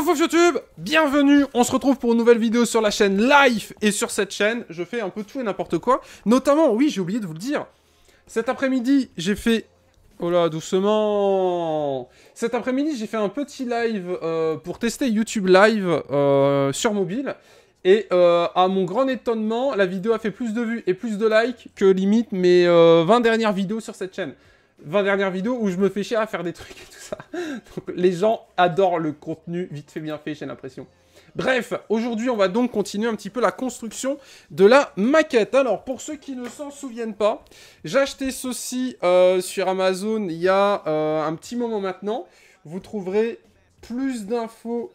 Pouf YouTube, bienvenue, on se retrouve pour une nouvelle vidéo sur la chaîne Life. Et sur cette chaîne, je fais un peu tout et n'importe quoi. Notamment, oui, j'ai oublié de vous le dire, cet après-midi, j'ai fait... Oh là, doucement. Cet après-midi, j'ai fait un petit live pour tester YouTube Live sur mobile. Et à mon grand étonnement, la vidéo a fait plus de vues et plus de likes que limite mes 20 dernières vidéos sur cette chaîne. 20 dernières vidéos où je me fais chier à faire des trucs et tout ça. Donc les gens adorent le contenu vite fait bien fait, j'ai l'impression. Bref, aujourd'hui on va donc continuer un petit peu la construction de la maquette. Alors pour ceux qui ne s'en souviennent pas, j'ai acheté ceci sur Amazon il y a un petit moment maintenant. Vous trouverez plus d'infos.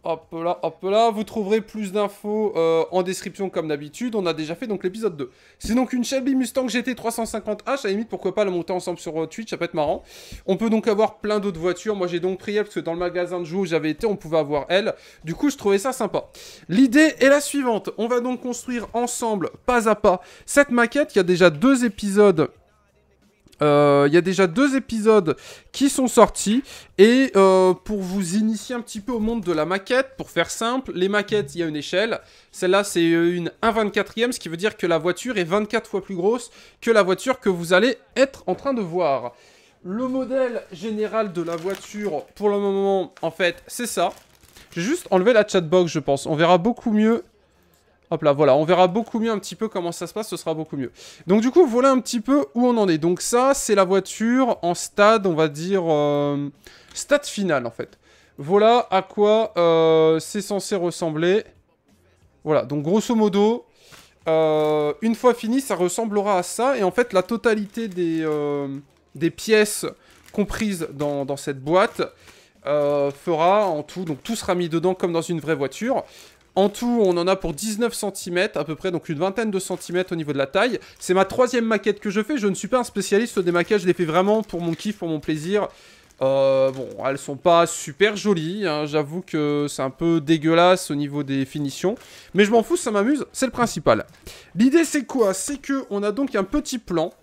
Hop là, vous trouverez plus d'infos en description comme d'habitude, on a déjà fait donc l'épisode 2. C'est donc une Shelby Mustang GT 350H, à la limite pourquoi pas la monter ensemble sur Twitch, ça peut être marrant. On peut donc avoir plein d'autres voitures, moi j'ai donc pris elle parce que dans le magasin de jeux où j'avais été on pouvait avoir elle, du coup je trouvais ça sympa. L'idée est la suivante, on va donc construire ensemble, pas à pas, cette maquette, il y a déjà deux épisodes... qui sont sortis et pour vous initier un petit peu au monde de la maquette, pour faire simple, les maquettes, il y a une échelle. Celle-là, c'est une 1/24e, ce qui veut dire que la voiture est 24 fois plus grosse que la voiture que vous allez être en train de voir. Le modèle général de la voiture, pour le moment, en fait, c'est ça. Je vais juste enlever la chatbox, je pense. On verra beaucoup mieux... Hop là, voilà, on verra beaucoup mieux un petit peu comment ça se passe, ce sera beaucoup mieux. Donc du coup, voilà un petit peu où on en est. Donc ça, c'est la voiture en stade, on va dire, stade final en fait. Voilà à quoi c'est censé ressembler. Voilà, donc grosso modo, une fois fini, ça ressemblera à ça. Et en fait, la totalité des pièces comprises dans cette boîte fera en tout, donc tout sera mis dedans comme dans une vraie voiture. En tout, on en a pour 19 cm à peu près, donc une vingtaine de centimètres au niveau de la taille. C'est ma troisième maquette que je fais, je ne suis pas un spécialiste des maquettes, je les fais vraiment pour mon kiff, pour mon plaisir. Bon, elles sont pas super jolies, hein, j'avoue que c'est un peu dégueulasse au niveau des finitions. Mais je m'en fous, ça m'amuse, c'est le principal. L'idée c'est quoi? C'est qu'on a donc un petit plan.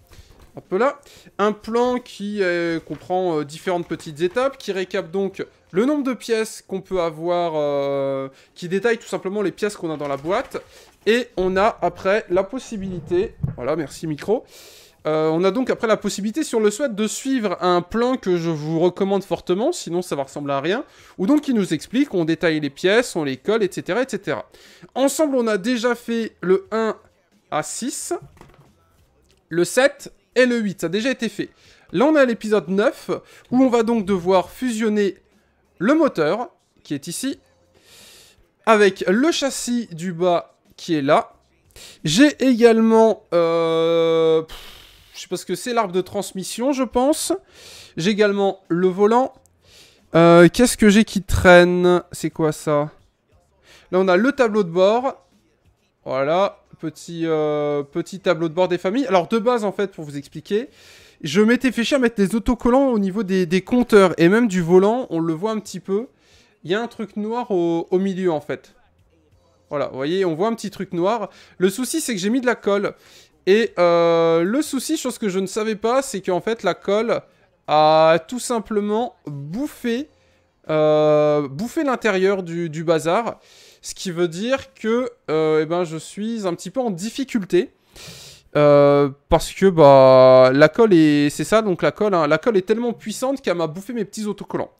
Hop là, un plan qui comprend différentes petites étapes, qui récap donc le nombre de pièces qu'on peut avoir, qui détaille tout simplement les pièces qu'on a dans la boîte, et on a après la possibilité, voilà merci micro, on a donc après la possibilité si on le souhaite de suivre un plan que je vous recommande fortement, sinon ça va ressembler à rien, ou donc qui nous explique, on détaille les pièces, on les colle, etc. etc. Ensemble on a déjà fait le 1 à 6, le 7 et le 8, ça a déjà été fait. Là, on est à l'épisode 9, où on va donc devoir fusionner le moteur, qui est ici, avec le châssis du bas, qui est là. J'ai également, je sais pas ce que c'est, l'arbre de transmission, je pense. J'ai également le volant. Qu'est-ce que j'ai qui traîne? C'est quoi ça? Là, on a le tableau de bord. Voilà. Petit tableau de bord des familles. Alors de base en fait pour vous expliquer, je m'étais fait chier à mettre des autocollants au niveau des compteurs et même du volant, on le voit un petit peu. Il y a un truc noir au milieu en fait. Voilà, vous voyez, on voit un petit truc noir. Le souci c'est que j'ai mis de la colle. Et le souci, chose que je ne savais pas, c'est qu'en fait la colle a tout simplement bouffé l'intérieur du bazar. Ce qui veut dire que eh ben, je suis un petit peu en difficulté. Parce que bah, la colle est... C'est ça, donc la colle est tellement puissante qu'elle m'a bouffé mes petits autocollants.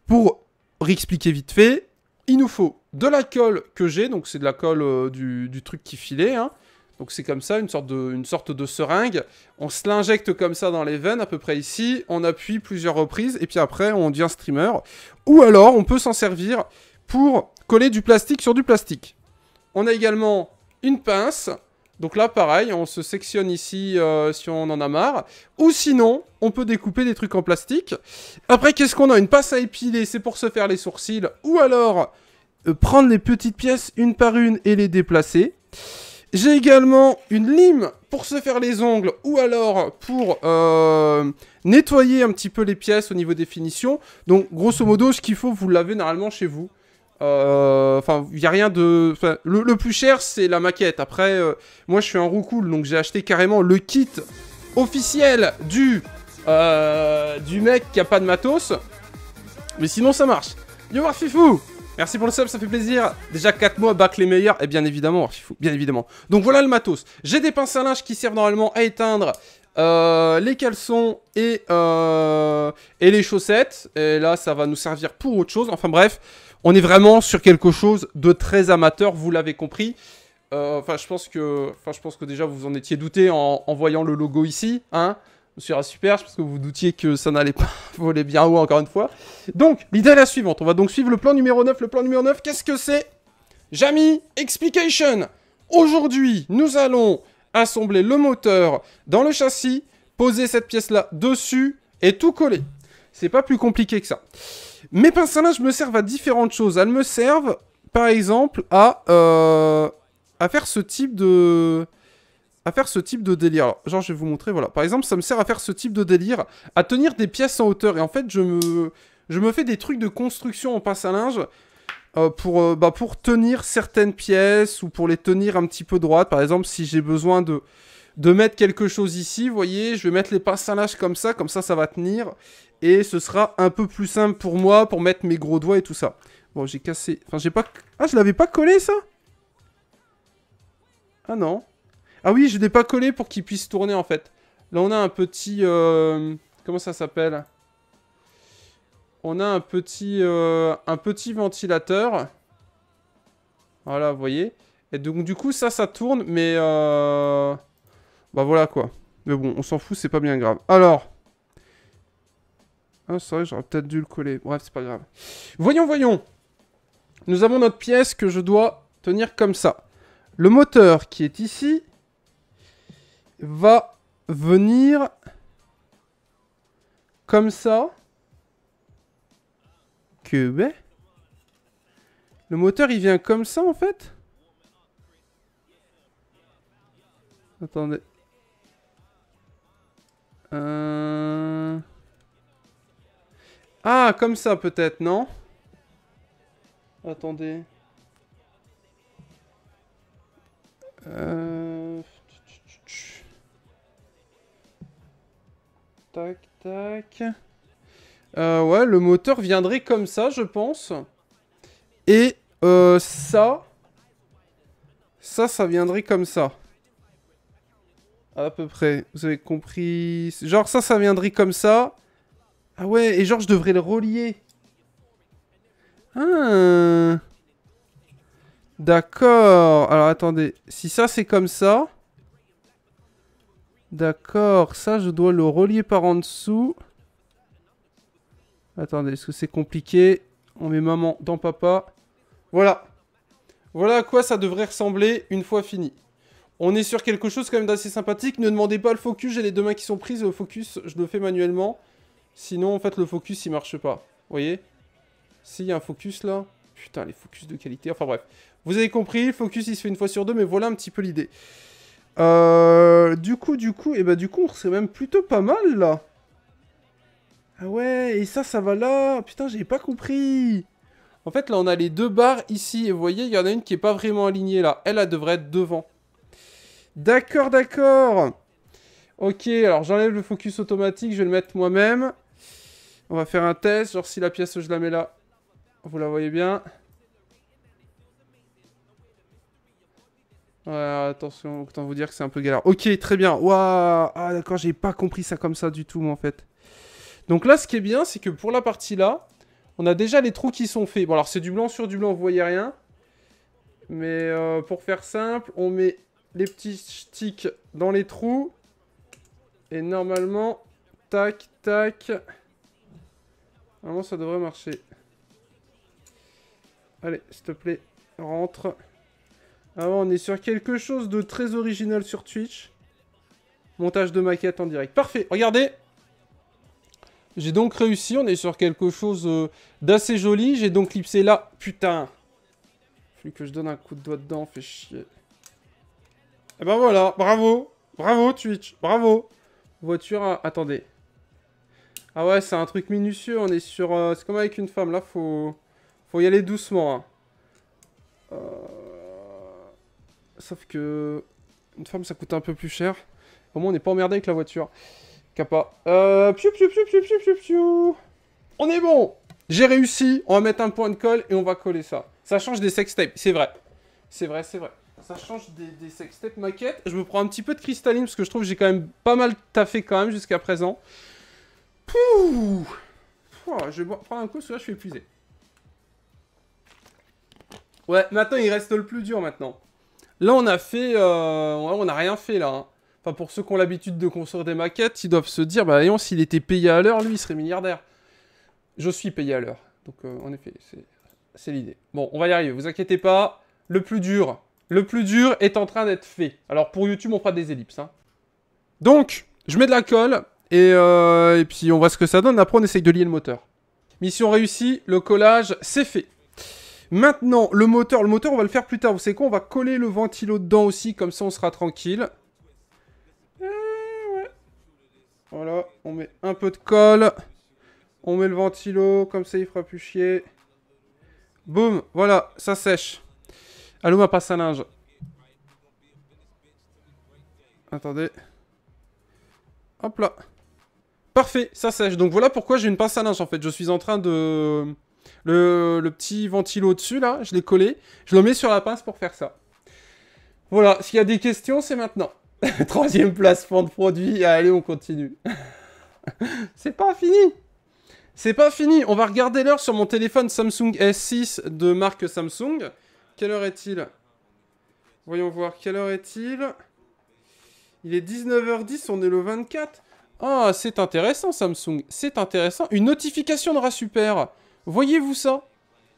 Pour réexpliquer vite fait, il nous faut de la colle que j'ai. Donc c'est de la colle du truc qui filait. Hein. Donc c'est comme ça, une sorte de seringue. On se l'injecte comme ça dans les veines, à peu près ici. On appuie plusieurs reprises et puis après on devient streamer. Ou alors on peut s'en servir pour coller du plastique sur du plastique. On a également une pince. Donc là, pareil, on se sectionne ici si on en a marre. Ou sinon, on peut découper des trucs en plastique. Après, qu'est-ce qu'on a? Une pince à épiler, c'est pour se faire les sourcils. Ou alors, prendre les petites pièces une par une et les déplacer. J'ai également une lime pour se faire les ongles. Ou alors, pour nettoyer un petit peu les pièces au niveau des finitions. Donc, grosso modo, ce qu'il faut, vous l'avez normalement chez vous. Enfin, il n'y a rien de... Le plus cher, c'est la maquette. Après, moi, je suis un roux cool, donc j'ai acheté carrément le kit officiel du mec qui a pas de matos. Mais sinon, ça marche. Yo Warfifou! Merci pour le sub, ça fait plaisir. Déjà 4 mois, back les meilleurs. Et bien évidemment, Warfifou, bien évidemment. Donc voilà le matos. J'ai des pinces à linge qui servent normalement à éteindre les caleçons et les chaussettes. Et là, ça va nous servir pour autre chose. Enfin bref, on est vraiment sur quelque chose de très amateur, vous l'avez compris. Enfin, je pense que déjà vous en étiez douté en voyant le logo ici, hein. Monsieur Super, je pense que vous doutiez que ça n'allait pas voler bien haut encore une fois. Donc, l'idée est la suivante. On va donc suivre le plan numéro 9. Le plan numéro 9, qu'est-ce que c'est? Jamy Explication. Aujourd'hui, nous allons assembler le moteur dans le châssis, poser cette pièce-là dessus et tout coller. C'est pas plus compliqué que ça. Mes pinces à linge me servent à différentes choses. Elles me servent, par exemple, à faire ce type de... délire. Alors, genre, je vais vous montrer, voilà. Par exemple, ça me sert à faire ce type de délire, à tenir des pièces en hauteur. Et en fait, je me fais des trucs de construction en pince à linge pour tenir certaines pièces ou pour les tenir un petit peu droites. Par exemple, si j'ai besoin de mettre quelque chose ici, vous voyez, je vais mettre les pinces à linge comme ça ça va tenir. Et ce sera un peu plus simple pour moi, pour mettre mes gros doigts et tout ça. Bon, j'ai cassé... Enfin, j'ai pas... Ah, je l'avais pas collé, ça? Ah non. Ah oui, je l'ai pas collé pour qu'il puisse tourner, en fait. Là, on a un petit... Comment ça s'appelle? On a un petit ventilateur. Voilà, vous voyez. Et donc, du coup, ça tourne, mais... Bah, voilà, quoi. Mais bon, on s'en fout, c'est pas bien grave. Alors... Ah, c'est vrai, j'aurais peut-être dû le coller. Bref, c'est pas grave. Voyons. Nous avons notre pièce que je dois tenir comme ça. Le moteur qui est ici... va venir comme ça. Le moteur il vient comme ça en fait. Attendez. Ah, comme ça peut-être, non? Attendez. Tac, tac. Ouais, le moteur viendrait comme ça, je pense. Et ça viendrait comme ça. À peu près. Vous avez compris. Genre, ça viendrait comme ça. Ah ouais, et genre, je devrais le relier. Ah. D'accord. Alors, attendez. Si ça, c'est comme ça... D'accord, ça je dois le relier par en dessous. Attendez, est-ce que c'est compliqué? On met maman dans papa. Voilà. Voilà à quoi ça devrait ressembler une fois fini. On est sur quelque chose quand même d'assez sympathique. Ne demandez pas le focus, j'ai les deux mains qui sont prises. Le focus, je le fais manuellement. Sinon, en fait, le focus, il marche pas. Vous voyez? S'il y a un focus là. Putain, les focus de qualité. Enfin bref. Vous avez compris, le focus, il se fait une fois sur deux, mais voilà un petit peu l'idée. Du coup, on serait même plutôt pas mal, là. Ah ouais, et ça va là. Putain, j'ai pas compris. En fait, là, on a les deux barres ici. Et vous voyez, il y en a une qui est pas vraiment alignée, là. Elle devrait être devant. D'accord. Ok, alors j'enlève le focus automatique. Je vais le mettre moi-même. On va faire un test. Genre, si la pièce, je la mets là. Vous la voyez bien. Ouais, attention, autant vous dire que c'est un peu galère. Ok, très bien. Waouh. Ah, d'accord, j'ai pas compris ça comme ça du tout, moi, en fait. Donc là, ce qui est bien, c'est que pour la partie là, on a déjà les trous qui sont faits. Bon, alors c'est du blanc sur du blanc, vous voyez rien. Mais pour faire simple, on met les petits sticks dans les trous. Et normalement, tac, tac. Normalement, ça devrait marcher. Allez, s'il te plaît, rentre. Alors, on est sur quelque chose de très original sur Twitch. Montage de maquette en direct. Parfait, regardez. J'ai donc réussi, on est sur quelque chose d'assez joli. J'ai donc clipsé là. Putain. Faut que je donne un coup de doigt dedans, fait chier. Et ben voilà, bravo. Bravo Twitch, bravo. Voiture, attendez. Ah ouais, c'est un truc minutieux, on est sur... c'est comme avec une femme, là, faut y aller doucement. Hein. Sauf que... Une femme, ça coûte un peu plus cher. Au moins, on n'est pas emmerdé avec la voiture. Kappa. Piou. On est bon. J'ai réussi, on va mettre un point de colle et on va coller ça. Ça change des sextapes, c'est vrai. C'est vrai, c'est vrai. Ça change des sextapes maquettes. Je me prends un petit peu de cristalline parce que je trouve que j'ai quand même pas mal taffé quand même jusqu'à présent. Pouh. Je vais prendre un coup, parce que là je suis épuisé. Ouais, maintenant il reste le plus dur maintenant. Là on a fait... on a rien fait là. Hein. Enfin pour ceux qui ont l'habitude de construire des maquettes, ils doivent se dire, bah voyons, s'il était payé à l'heure, lui il serait milliardaire. Je suis payé à l'heure. Donc en effet, c'est l'idée. Bon, on va y arriver, vous inquiétez pas. Le plus dur est en train d'être fait. Alors pour YouTube, on fera des ellipses. Hein. Donc, je mets de la colle. Et puis on voit ce que ça donne. Après, on essaye de lier le moteur. Mission réussie, le collage, c'est fait. Maintenant, le moteur, on va le faire plus tard. Vous savez quoi? On va coller le ventilo dedans aussi. Comme ça, on sera tranquille. Ouais. Voilà, on met un peu de colle. On met le ventilo. Comme ça, il fera plus chier. Boum, voilà, ça sèche. Allô, ma passe à linge. Attendez. Hop là. Parfait, ça sèche. Donc voilà pourquoi j'ai une pince à linge en fait. Je suis en train de... Le petit ventilo au-dessus là, je l'ai collé. Je le mets sur la pince pour faire ça. Voilà, s'il y a des questions, c'est maintenant. 3e placement de produit. Allez, on continue. C'est pas fini. C'est pas fini. On va regarder l'heure sur mon téléphone Samsung S6 de marque Samsung. Quelle heure est-il? Voyons voir, quelle heure est-il? Il est 19h10, on est le 24. Ah, c'est intéressant Samsung, c'est intéressant. Une notification de Rasuper. Voyez-vous ça?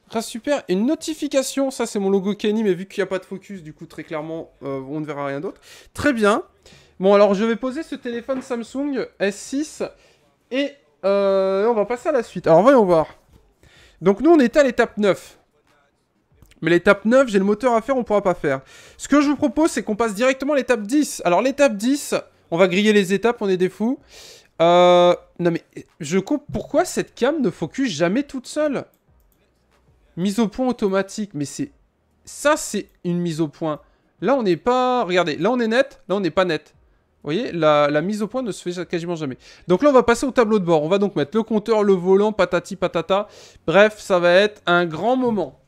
Rasuper, une notification. Ça, c'est mon logo Kenny, mais vu qu'il n'y a pas de focus, du coup, très clairement, on ne verra rien d'autre. Très bien. Bon, alors, je vais poser ce téléphone Samsung S6 et on va passer à la suite. Alors, voyons voir. Donc, nous, on est à l'étape 9. Mais l'étape 9, j'ai le moteur à faire, on ne pourra pas faire. Ce que je vous propose, c'est qu'on passe directement à l'étape 10. Alors, l'étape 10, on va griller les étapes, on est des fous. Non, mais je comprends pourquoi cette cam ne focus jamais toute seule. Mise au point automatique, mais c'est... Ça, c'est une mise au point. Là, on n'est pas... Regardez, là, on est net, là, on n'est pas net. Vous voyez, la mise au point ne se fait quasiment jamais. Donc là, on va passer au tableau de bord. On va donc mettre le compteur, le volant, patati patata. Bref, ça va être un grand moment.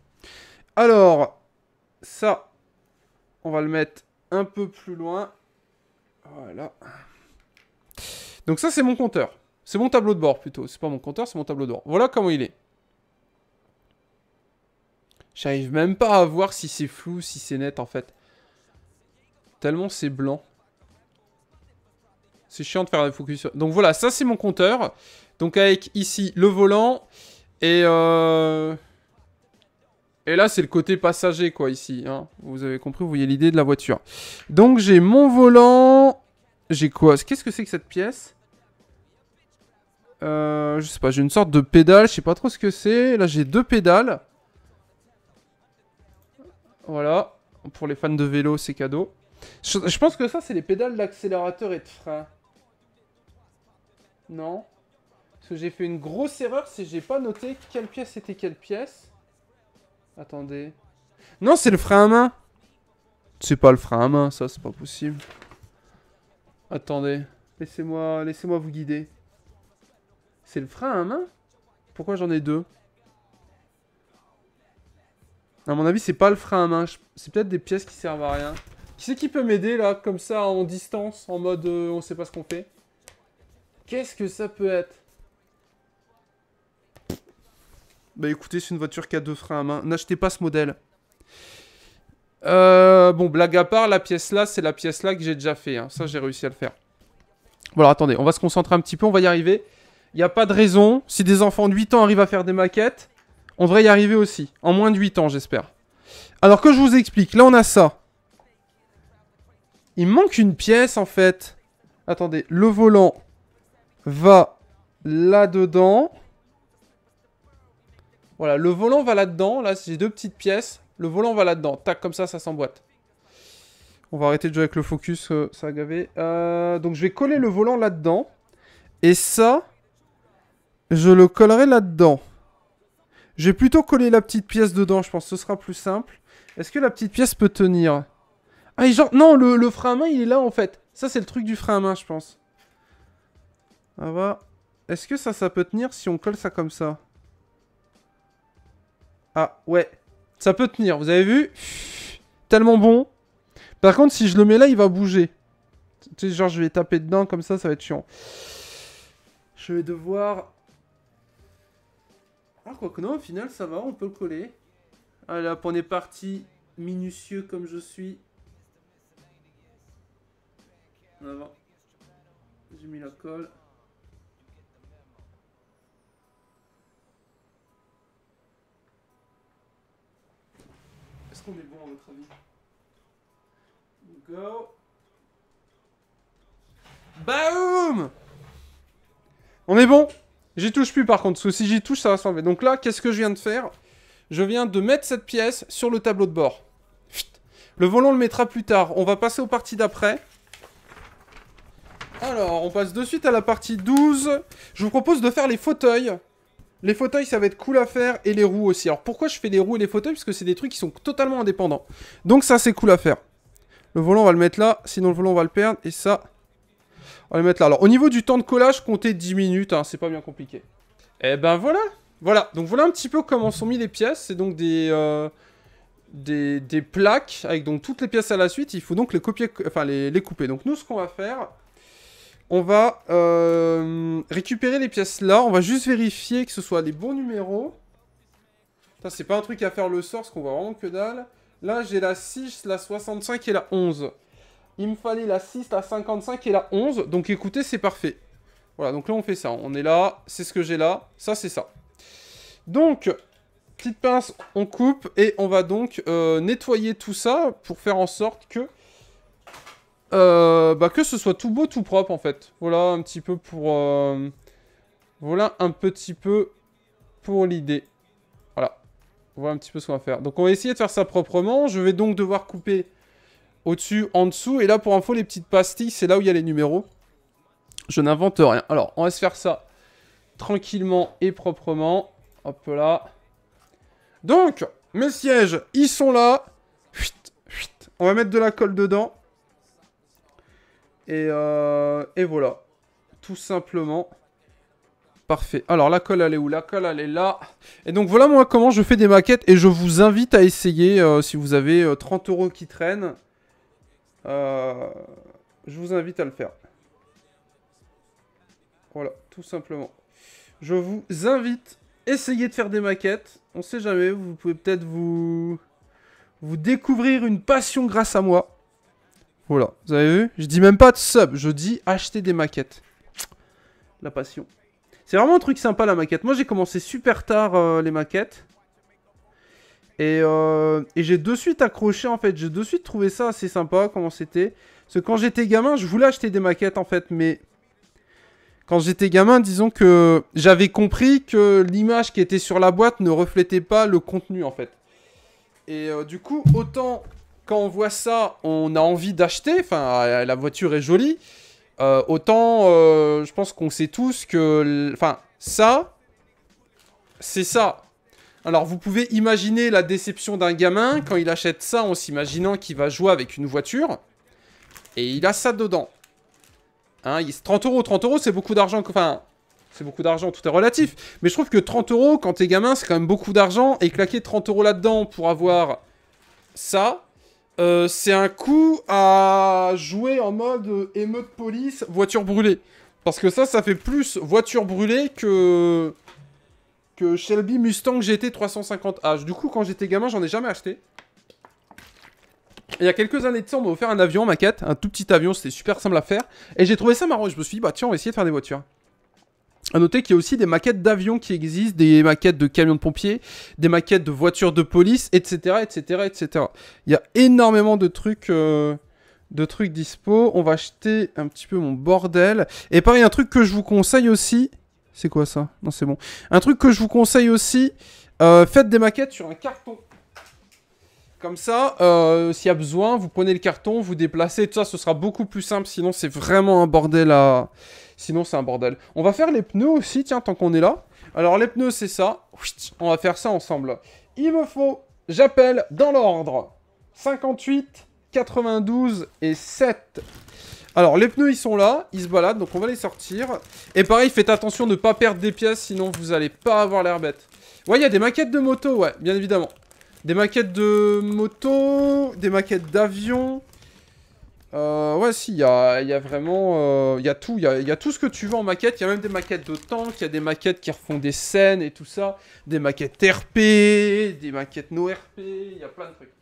Alors, ça, on va le mettre un peu plus loin. Voilà. Donc ça, c'est mon compteur. C'est mon tableau de bord, plutôt. C'est pas mon compteur, c'est mon tableau de bord. Voilà comment il est. J'arrive même pas à voir si c'est flou, si c'est net, en fait. Tellement c'est blanc. C'est chiant de faire des focus sur... Donc voilà, ça, c'est mon compteur. Donc avec, ici, le volant. Et là, c'est le côté passager, quoi, ici. Hein. Vous avez compris, vous voyez l'idée de la voiture. Donc, j'ai mon volant. J'ai quoi? Qu'est-ce que c'est que cette pièce? Je sais pas, j'ai une sorte de pédale. Je sais pas trop ce que c'est. Là, j'ai 2 pédales. Voilà. Pour les fans de vélo, c'est cadeau. Je pense que ça, c'est les pédales d'accélérateur et de frein. Non. Parce que j'ai fait une grosse erreur, c'est que j'ai pas noté quelle pièce était quelle pièce. Attendez. Non, c'est le frein à main. C'est pas le frein à main, ça, c'est pas possible. Attendez. Laissez-moi vous guider. C'est le frein à main? Pourquoi j'en ai 2? À mon avis, c'est pas le frein à main. C'est peut-être des pièces qui servent à rien. Qui c'est qui peut m'aider, là, comme ça, en distance, en mode on sait pas ce qu'on fait? Qu'est-ce que ça peut être? Bah écoutez, c'est une voiture qui a 2 freins à main. N'achetez pas ce modèle. Bon, blague à part, la pièce là, c'est la pièce là que j'ai déjà fait. Hein. Ça, j'ai réussi à le faire. Bon, alors attendez, on va se concentrer un petit peu, on va y arriver. Il n'y a pas de raison. Si des enfants de 8 ans arrivent à faire des maquettes, on devrait y arriver aussi. En moins de 8 ans, j'espère. Alors que je vous explique, là on a ça. Il manque une pièce en fait. Attendez, le volant va là-dedans. Voilà, le volant va là-dedans. Là, j'ai 2 petites pièces. Le volant va là-dedans. Tac, comme ça s'emboîte. On va arrêter de jouer avec le focus, ça a gavé. Donc, je vais coller le volant là-dedans. Et ça, je le collerai là-dedans. Je vais plutôt coller la petite pièce dedans, je pense que ce sera plus simple. Est-ce que la petite pièce peut tenir? Ah, genre, non, le frein à main, il est là, en fait. Ça, c'est le truc du frein à main, je pense. Ah bah. Est-ce que ça peut tenir si on colle ça comme ça? Ah, ouais. Ça peut tenir, vous avez vu? Tellement bon. Par contre, si je le mets là, il va bouger. Tu sais, genre, je vais taper dedans, comme ça va être chiant. Je vais devoir... Ah, quoique non, au final, ça va, on peut le coller. Allez, hop, on est parti. Minutieux comme je suis. En avant. J'ai mis la colle. Est-ce qu'on est bon à votre avis? Go. Boum! On est bon. J'y touche plus par contre, parce que si j'y touche, ça va s'enlever. Donc là, qu'est-ce que je viens de faire? Je viens de mettre cette pièce sur le tableau de bord. Le volant, on le mettra plus tard. On va passer aux parties d'après. Alors, on passe de suite à la partie 12. Je vous propose de faire les fauteuils. Les fauteuils, ça va être cool à faire, et les roues aussi. Alors, pourquoi je fais les roues et les fauteuils? Parce que c'est des trucs qui sont totalement indépendants. Donc ça, c'est cool à faire. Le volant, on va le mettre là. Sinon, le volant, on va le perdre. Et ça, on va le mettre là. Alors, au niveau du temps de collage, comptez 10 minutes. Hein, c'est pas bien compliqué. Et ben voilà. Voilà. Donc, voilà un petit peu comment sont mis les pièces. C'est donc des plaques avec donc toutes les pièces à la suite. Il faut donc les copier, enfin les couper. Donc, nous, ce qu'on va faire... On va récupérer les pièces là. On va juste vérifier que ce soit les bons numéros. C'est pas un truc à faire le sort, parce qu'on voit vraiment que dalle. Là, j'ai la 6, la 65 et la 11. Il me fallait la 6, la 55 et la 11. Donc écoutez, c'est parfait. Voilà, donc là, on fait ça. On est là, c'est ce que j'ai là. Ça, c'est ça. Donc, petite pince, on coupe. Et on va donc nettoyer tout ça pour faire en sorte que... que ce soit tout beau, tout propre en fait. Voilà un petit peu pour... Voilà un petit peu pour l'idée. Voilà. Voilà un petit peu ce qu'on va faire. Donc on va essayer de faire ça proprement. Je vais donc devoir couper au-dessus, en dessous. Et là pour info, les petites pastilles, c'est là où il y a les numéros. Je n'invente rien. Alors on va se faire ça tranquillement et proprement. Hop là. Donc, mes sièges, ils sont là. On va mettre de la colle dedans. Et voilà. Tout simplement. Parfait. Alors, la colle, elle est où? La colle, elle est là. Et donc, voilà moi comment je fais des maquettes. Et je vous invite à essayer, si vous avez 30 € qui traînent. Je vous invite à le faire. Voilà, tout simplement. Je vous invite à essayer de faire des maquettes. On sait jamais, vous pouvez peut-être vous découvrir une passion grâce à moi. Voilà, vous avez vu? Je dis même pas de sub, je dis acheter des maquettes. La passion. C'est vraiment un truc sympa la maquette. Moi j'ai commencé super tard les maquettes. Et j'ai de suite accroché en fait. J'ai de suite trouvé ça assez sympa comment c'était. Parce que quand j'étais gamin, je voulais acheter des maquettes en fait. Mais quand j'étais gamin, disons que j'avais compris que l'image qui était sur la boîte ne reflétait pas le contenu en fait. Et du coup, autant... Quand on voit ça, on a envie d'acheter. Enfin, la voiture est jolie. Autant, je pense qu'on sait tous que... Enfin, ça, c'est ça. Alors, vous pouvez imaginer la déception d'un gamin quand il achète ça en s'imaginant qu'il va jouer avec une voiture. Et il a ça dedans. Hein, 30 €. 30 €, c'est beaucoup d'argent. Enfin, c'est beaucoup d'argent, tout est relatif. Mais je trouve que 30 € quand t'es gamin, c'est quand même beaucoup d'argent. Et claquer 30 € là-dedans pour avoir ça... c'est un coup à jouer en mode émeute police, voiture brûlée. Parce que ça fait plus voiture brûlée que Shelby Mustang GT 350H. Du coup, quand j'étais gamin, j'en ai jamais acheté. Et il y a quelques années de ça, on m'a offert un avion en maquette, un tout petit avion, c'était super simple à faire. Et j'ai trouvé ça marrant, je me suis dit, bah tiens, on va essayer de faire des voitures. A noter qu'il y a aussi des maquettes d'avions qui existent, des maquettes de camions de pompiers, des maquettes de voitures de police, etc., etc., etc. Il y a énormément de trucs dispo. On va acheter un petit peu mon bordel. Et pareil, un truc que je vous conseille aussi... C'est quoi ça? Non, c'est bon. Un truc que je vous conseille aussi, faites des maquettes sur un carton. Comme ça, s'il y a besoin, vous prenez le carton, vous déplacez, tout ça, ce sera beaucoup plus simple. Sinon, c'est vraiment un bordel à... Sinon, c'est un bordel. On va faire les pneus aussi, tiens, tant qu'on est là. Alors, les pneus, c'est ça. On va faire ça ensemble. Il me faut, j'appelle dans l'ordre, 58, 92 et 7. Alors, les pneus, ils sont là, ils se baladent, donc on va les sortir. Et pareil, faites attention de ne pas perdre des pièces, sinon vous n'allez pas avoir l'air bête. Ouais, il y a des maquettes de moto, ouais, bien évidemment. Des maquettes de moto, des maquettes d'avion. Ouais, si, il y a vraiment... Il y a tout, il y a tout ce que tu veux en maquette. Il y a même des maquettes de tanks, il y a des maquettes qui refont des scènes et tout ça. Des maquettes RP, des maquettes no RP, il y a plein de trucs.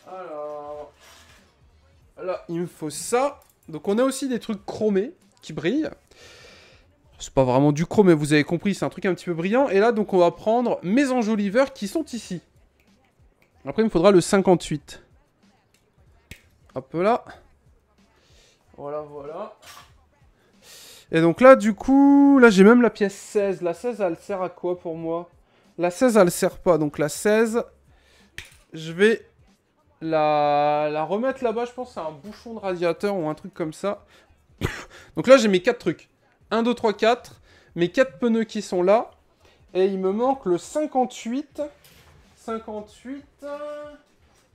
Alors... Là, il me faut ça. Donc on a aussi des trucs chromés qui brillent. C'est pas vraiment du chrome, mais vous avez compris, c'est un truc un petit peu brillant. Et là, donc on va prendre mes enjoliveurs qui sont ici. Après, il me faudra le 58. Hop là. Voilà, voilà. Et donc là, du coup, là j'ai même la pièce 16. La 16, elle sert à quoi pour moi? La 16, elle sert pas. Donc la 16, je vais la remettre là-bas. Je pense que c'est un bouchon de radiateur ou un truc comme ça. Donc là, j'ai mes 4 trucs. 1, 2, 3, 4. Mes 4 pneus qui sont là. Et il me manque le 58. 58...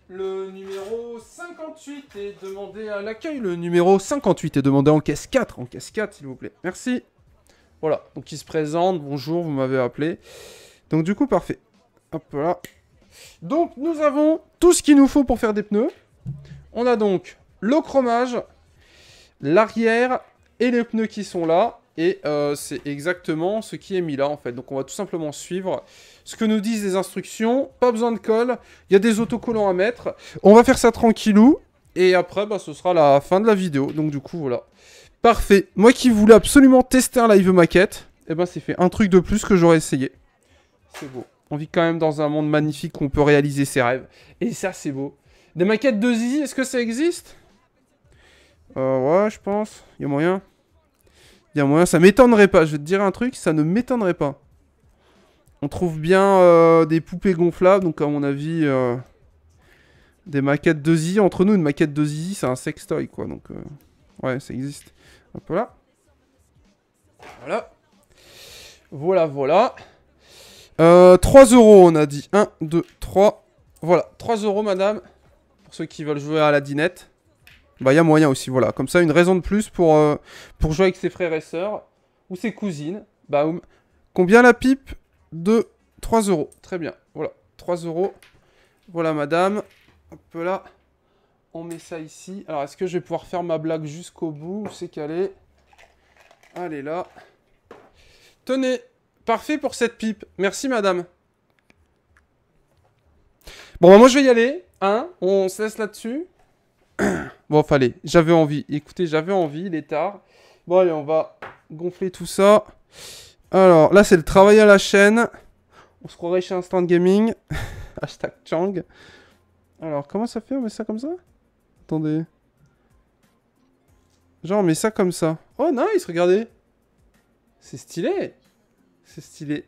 Le numéro 58 est demandé à l'accueil. Le numéro 58 est demandé en caisse 4. En caisse 4, s'il vous plaît. Merci. Voilà. Donc, il se présente. Bonjour, vous m'avez appelé. Donc, du coup, parfait. Hop là. Donc, nous avons tout ce qu'il nous faut pour faire des pneus. On a donc le chromage, l'arrière et les pneus qui sont là. Et c'est exactement ce qui est mis là, en fait. Donc, on va tout simplement suivre ce que nous disent les instructions. Pas besoin de colle. Il y a des autocollants à mettre. On va faire ça tranquillou. Et après, bah, ce sera la fin de la vidéo. Donc, du coup, voilà. Parfait. Moi qui voulais absolument tester un live maquette, eh ben, c'est fait un truc de plus que j'aurais essayé. C'est beau. On vit quand même dans un monde magnifique où on peut réaliser ses rêves. Et ça, c'est beau. Des maquettes de Zizi, est-ce que ça existe? Ouais, je pense. Il y a moyen. Il y a moyen. Ça m'étonnerait pas. Je vais te dire un truc, ça ne m'étonnerait pas. On trouve bien des poupées gonflables, donc à mon avis, des maquettes de Zizi. Entre nous, une maquette de Zizi, c'est un sextoy, quoi. Donc, ouais, ça existe. Hop là. Voilà. Voilà, voilà. 3 €, on a dit. 1, 2, 3. Voilà, 3 €, madame. Pour ceux qui veulent jouer à la dinette. Bah, il y a moyen aussi, voilà. Comme ça, une raison de plus pour jouer avec ses frères et sœurs. Ou ses cousines. Bah, combien la pipe? De 3 €. Très bien. Voilà. 3 €. Voilà, madame. Hop là. On met ça ici. Alors, est-ce que je vais pouvoir faire ma blague jusqu'au bout? Où c'est qu'elle est? Allez, là. Tenez. Parfait pour cette pipe. Merci, madame. Bon, bah, moi, je vais y aller. Hein? On se laisse là-dessus. Bon, fallait. J'avais envie. Écoutez, j'avais envie. Il est tard. Bon, allez, on va gonfler tout ça. Alors, là, c'est le travail à la chaîne. On se croirait chez Instant Gaming. Hashtag Chang. Alors, comment ça fait? On met ça comme ça? Attendez. Genre, on met ça comme ça. Oh, nice, regardez. C'est stylé. C'est stylé.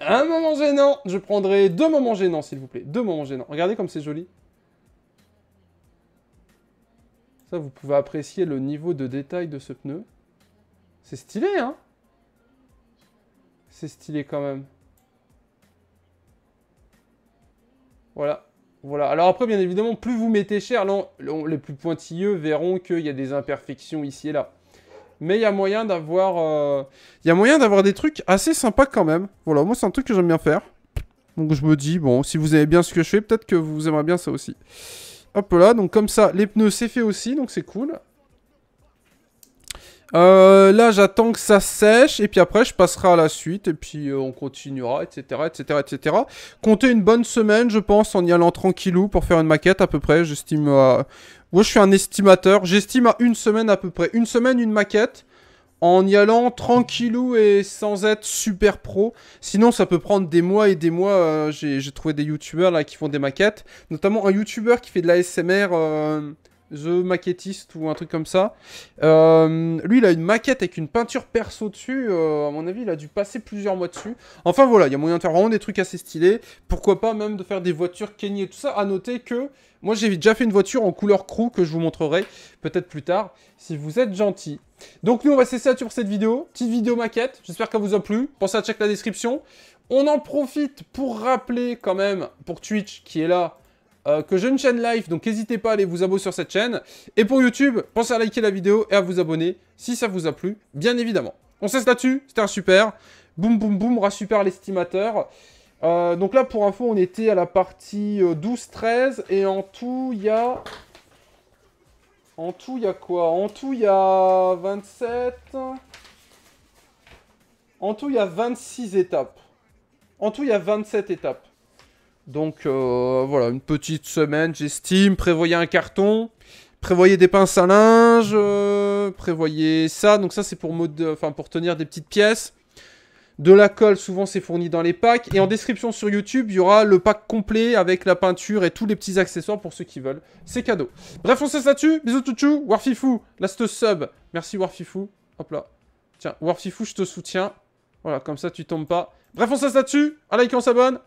Un moment gênant. Je prendrai 2 moments gênants, s'il vous plaît. 2 moments gênants. Regardez comme c'est joli. Ça, vous pouvez apprécier le niveau de détail de ce pneu. C'est stylé, hein? C'est stylé quand même. Voilà. Voilà. Alors après, bien évidemment, plus vous mettez cher, là, les plus pointilleux verront qu'il y a des imperfections ici et là. Mais il y a moyen d'avoir des trucs assez sympas quand même. Voilà, moi c'est un truc que j'aime bien faire. Donc je me dis, bon, si vous aimez bien ce que je fais, peut-être que vous aimerez bien ça aussi. Hop là, donc comme ça, les pneus c'est fait aussi, donc c'est cool. Là, j'attends que ça sèche, et puis après, je passerai à la suite, et puis on continuera, etc., etc., etc. Comptez une bonne semaine, je pense, en y allant tranquillou pour faire une maquette, à peu près, j'estime... Moi, je suis un estimateur, j'estime à une semaine à peu près. Une semaine, une maquette, en y allant tranquillou et sans être super pro. Sinon, ça peut prendre des mois et des mois. J'ai trouvé des youtubeurs là qui font des maquettes, notamment un youtubeur qui fait de la SMR... The Maquettiste ou un truc comme ça. Lui, il a une maquette avec une peinture perso dessus. À mon avis, il a dû passer plusieurs mois dessus. Enfin, voilà, il y a moyen de faire vraiment des trucs assez stylés. Pourquoi pas même de faire des voitures Kenny et tout ça. À noter que moi, j'ai déjà fait une voiture en couleur crew que je vous montrerai peut-être plus tard, si vous êtes gentil. Donc, nous, on va cesser là-dessus pour cette vidéo. Petite vidéo maquette. J'espère qu'elle vous a plu. Pensez à checker la description. On en profite pour rappeler quand même, pour Twitch qui est là, que j'ai une chaîne live, donc n'hésitez pas à aller vous abonner sur cette chaîne. Et pour YouTube, pensez à liker la vidéo et à vous abonner si ça vous a plu, bien évidemment. On se laisse là-dessus, c'était un super. Boum, boum, boum, rat super l'estimateur. Donc là, pour info, on était à la partie 12-13. Et en tout, il y a... En tout, il y a quoi? En tout, il y a 27... En tout, il y a 26 étapes. En tout, il y a 27 étapes. Donc, voilà, une petite semaine, j'estime. Prévoyez un carton. Prévoyez des pinces à linge. Prévoyez ça. Donc ça, c'est pour, pour tenir des petites pièces. De la colle, souvent, c'est fourni dans les packs. Et en description sur YouTube, il y aura le pack complet avec la peinture et tous les petits accessoires pour ceux qui veulent. C'est cadeau. Bref, on se laisse là-dessus. Bisous, touchou. Warfifou, last sub. Merci, Warfifou. Hop là. Tiens, Warfifou, je te soutiens. Voilà, comme ça, tu tombes pas. Bref, on se laisse là-dessus. Un like, on s'abonne.